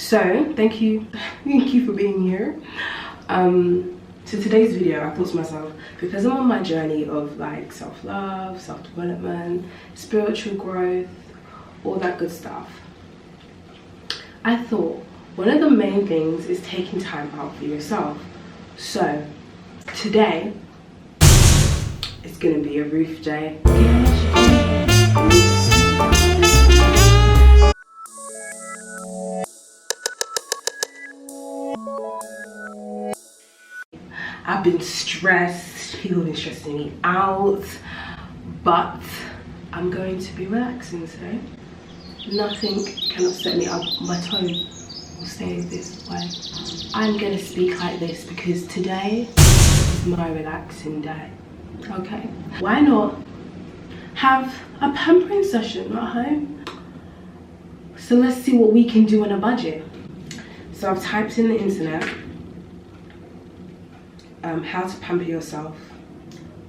So thank you for being here. So today's video, I thought to myself, because I'm on my journey of like self-love, self-development, spiritual growth, all that good stuff, I thought one of the main things is taking time out for yourself. So today it's gonna be a roof day. I've been stressed, people have been stressing me out, but I'm going to be relaxing today. Nothing can upset me. My tone will stay this way. I'm gonna speak like this because today is my relaxing day, okay? Why not have a pampering session at home? So let's see what we can do on a budget. So I've typed in the internet, how to pamper yourself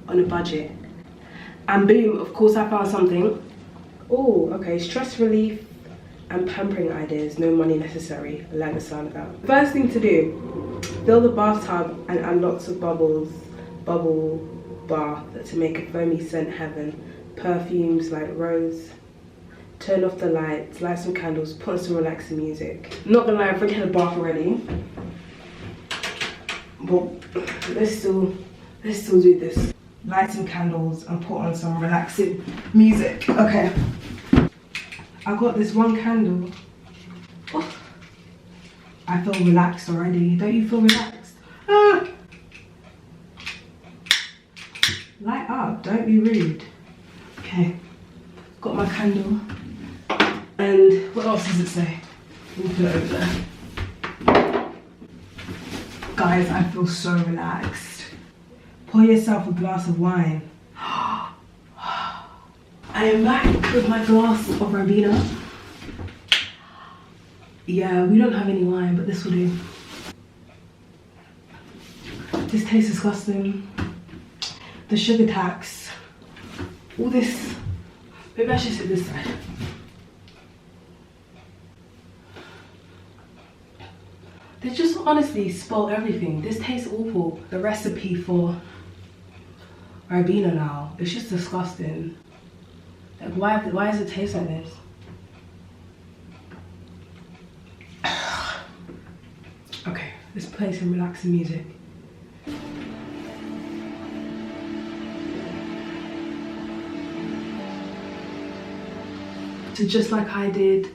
on a budget, and boom, of course I found something. Oh, okay, stress relief and pampering ideas, no money necessary. I like the sound of that. First thing to do, fill the bathtub and add lots of bubble bath to make a foamy scent heaven. Perfumes like rose. Turn off the lights, light some candles, put on some relaxing music. Not gonna lie, I've already had a bath already, but let's still do this. Light some candles and put on some relaxing music. Okay, I got this one candle. Oh, I feel relaxed already. Don't you feel relaxed? Ah. Light up, don't be rude. Okay, got my candle. And what else does it say? We'll put it over there. Guys, I feel so relaxed. Pour yourself a glass of wine. I am back with my glass of Ribena. Yeah, we don't have any wine, but this will do. This tastes disgusting. The sugar tax. All this. Maybe I should sit this side. They just honestly spoil everything. This tastes awful. The recipe for Ribena now, it's just disgusting. Like, why does it taste like this? Okay, let's play some relaxing music. So just like I did,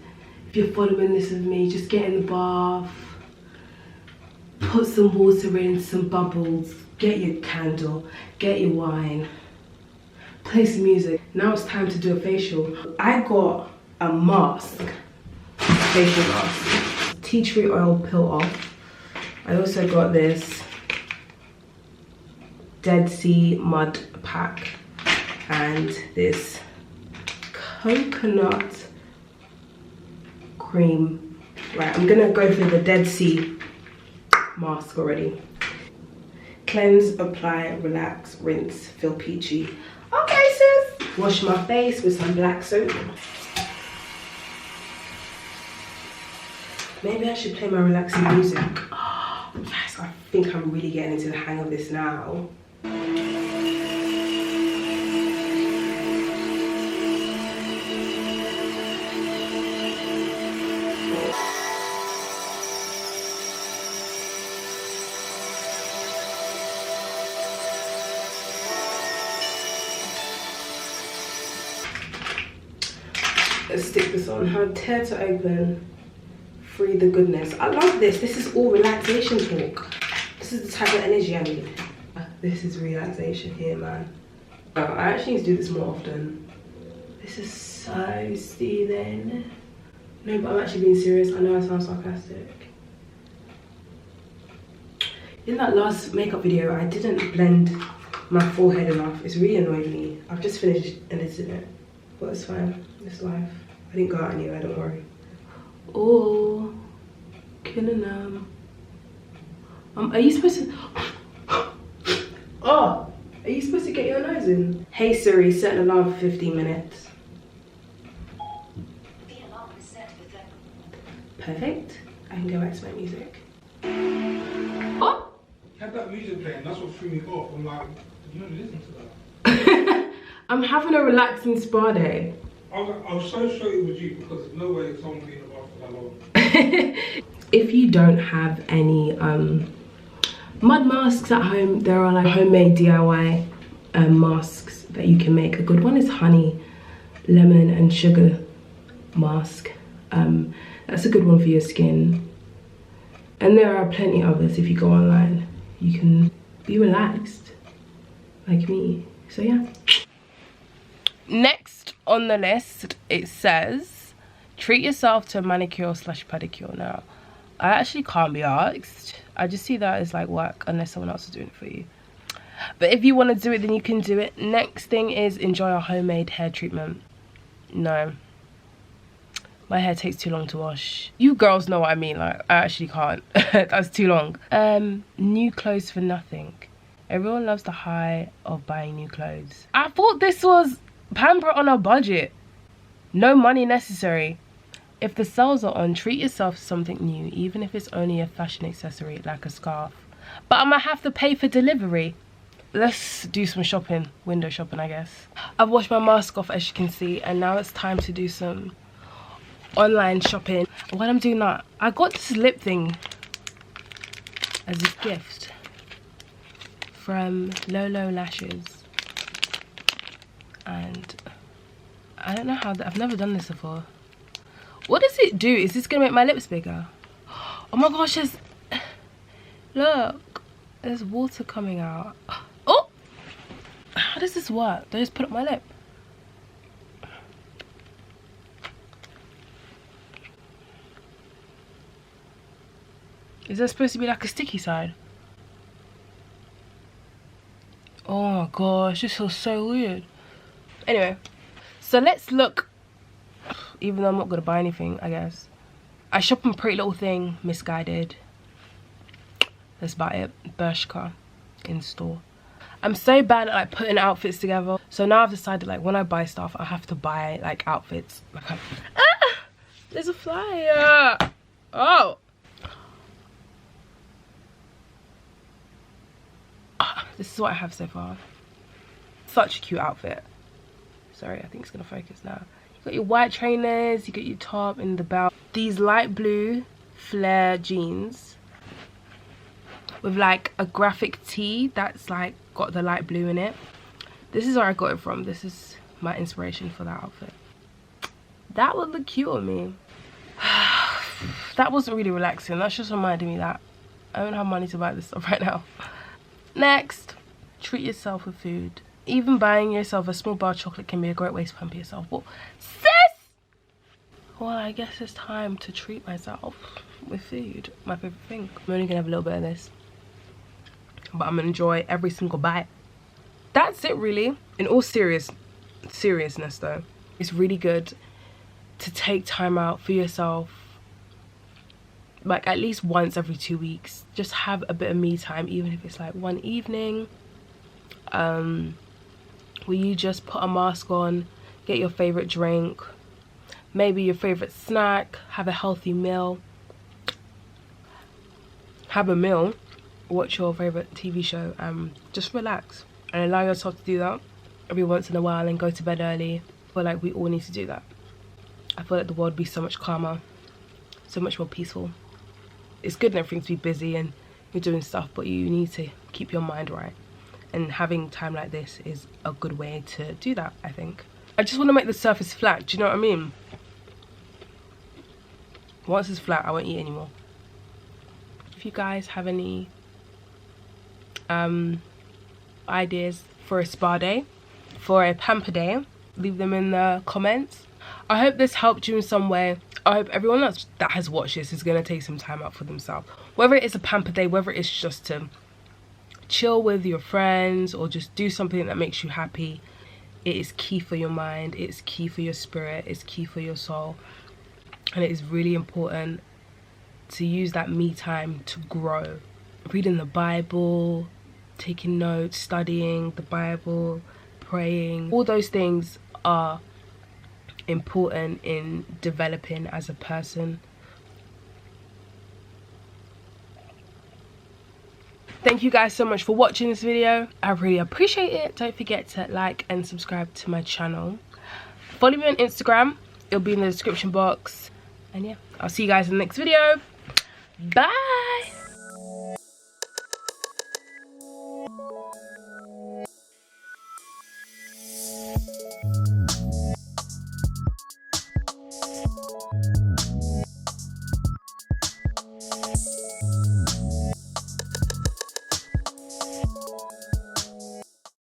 if you're following this with me, just get in the bath, put some water in, some bubbles, get your candle, get your wine, play some music. Now it's time to do a facial. I got a mask, facial mask. Tea tree oil peel off. I also got this Dead Sea mud pack and this coconut cream. Right, I'm gonna go for the Dead Sea mask already. Cleanse, apply, relax, rinse, feel peachy. Okay, sis. Wash my face with some black soap. Maybe I should play my relaxing music. Oh, yes, I think I'm really getting into the hang of this now. Let's stick this on. How tear to open, free the goodness. I love this. This is all relaxation talk. This is the type of energy I need. This is relaxation here, man. I actually need to do this more often. This is so soothing. No, but I'm actually being serious. I know I sound sarcastic. In that last makeup video, I didn't blend my forehead enough. It's really annoyed me. I've just finished editing it, but it's fine. It's life. I didn't go out anywhere, don't worry. Oh, killing them. Are you supposed to? Oh, are you supposed to get your nose in? Hey Siri, set an alarm for 15 minutes. The alarm is set for 30. Perfect. and go back to my music. Oh! You had that music playing, that's what threw me off. I'm like, you don't listen to that. I'm having a relaxing spa day. I was so straight with you because there's no way someone can be in the bath for that long. If you don't have any mud masks at home, there are like homemade DIY masks that you can make. A good one is honey, lemon and sugar mask. That's a good one for your skin. And there are plenty others. If you go online, you can be relaxed like me. So yeah. Next on the list, it says treat yourself to a manicure slash pedicure. Now I actually can't be asked. I just see that as like work unless someone else is doing it for you. But if you want to do it, then you can do it. Next thing is enjoy a homemade hair treatment. No, my hair takes too long to wash. You girls know what I mean. Like, I actually can't. That's too long. New clothes for nothing. Everyone loves the high of buying new clothes. I thought this was Pamper on a budget. No money necessary. If the sales are on, treat yourself to something new, even if it's only a fashion accessory like a scarf. But I'm gonna have to pay for delivery. Let's do some shopping, window shopping, I guess. I've washed my mask off, as you can see, and now it's time to do some online shopping. While I'm doing that, I got this lip thing as a gift from Lolo Lashes, and I don't know how I've never done this before. What does it do? Is this gonna make my lips bigger? Oh my gosh, look, there's water coming out. Oh, how does this work? Do I just put up my lip? Is there supposed to be like a sticky side? Oh my gosh, this feels so weird. Anyway, so let's look. Even though I'm not gonna buy anything, I guess. I shop on Pretty Little Thing, Misguided. That's about it. Bershka in store. I'm so bad at like putting outfits together. So now I've decided like when I buy stuff, I have to buy like outfits. Like there's a fly. Oh. This is what I have so far. Such a cute outfit. Sorry, I think it's gonna focus now. You got your white trainers, you got your top and the belt. These light blue flare jeans with like a graphic tee that's like got the light blue in it. This is where I got it from. This is my inspiration for that outfit. That would look cute on me. That wasn't really relaxing. That's just reminding me that I don't have money to buy this stuff right now. Next, treat yourself with food. Even buying yourself a small bar of chocolate can be a great way to pamper yourself. Well, sis! Well, I guess it's time to treat myself with food. My favorite thing. I'm only gonna have a little bit of this, but I'm gonna enjoy every single bite. That's it, really. In all seriousness, though, it's really good to take time out for yourself, like at least once every 2 weeks. Just have a bit of me time, even if it's like one evening where you just put a mask on, get your favorite drink, maybe your favorite snack, have a healthy meal, have a meal, watch your favorite TV show, just relax and allow yourself to do that every once in a while and go to bed early. I feel like we all need to do that. I feel like the world would be so much calmer, so much more peaceful. It's good and everything to be busy and you're doing stuff, but you need to keep your mind right. And having time like this is a good way to do that, I think. I just want to make the surface flat, do you know what I mean? Once it's flat, I won't eat anymore. If you guys have any ideas for a spa day, for a pamper day, leave them in the comments. I hope this helped you in some way. I hope everyone else that has watched this is going to take some time out for themselves. Whether it is a pamper day, whether it's just to chill with your friends or just do something that makes you happy, it is key for your mind, it's key for your spirit, it's key for your soul. And it is really important to use that me time to grow. Reading the Bible, taking notes, studying the Bible, praying, all those things are important in developing as a person. Thank you guys so much for watching this video. I really appreciate it. Don't forget to like and subscribe to my channel. Follow me on Instagram. It'll be in the description box. And yeah, I'll see you guys in the next video. Bye.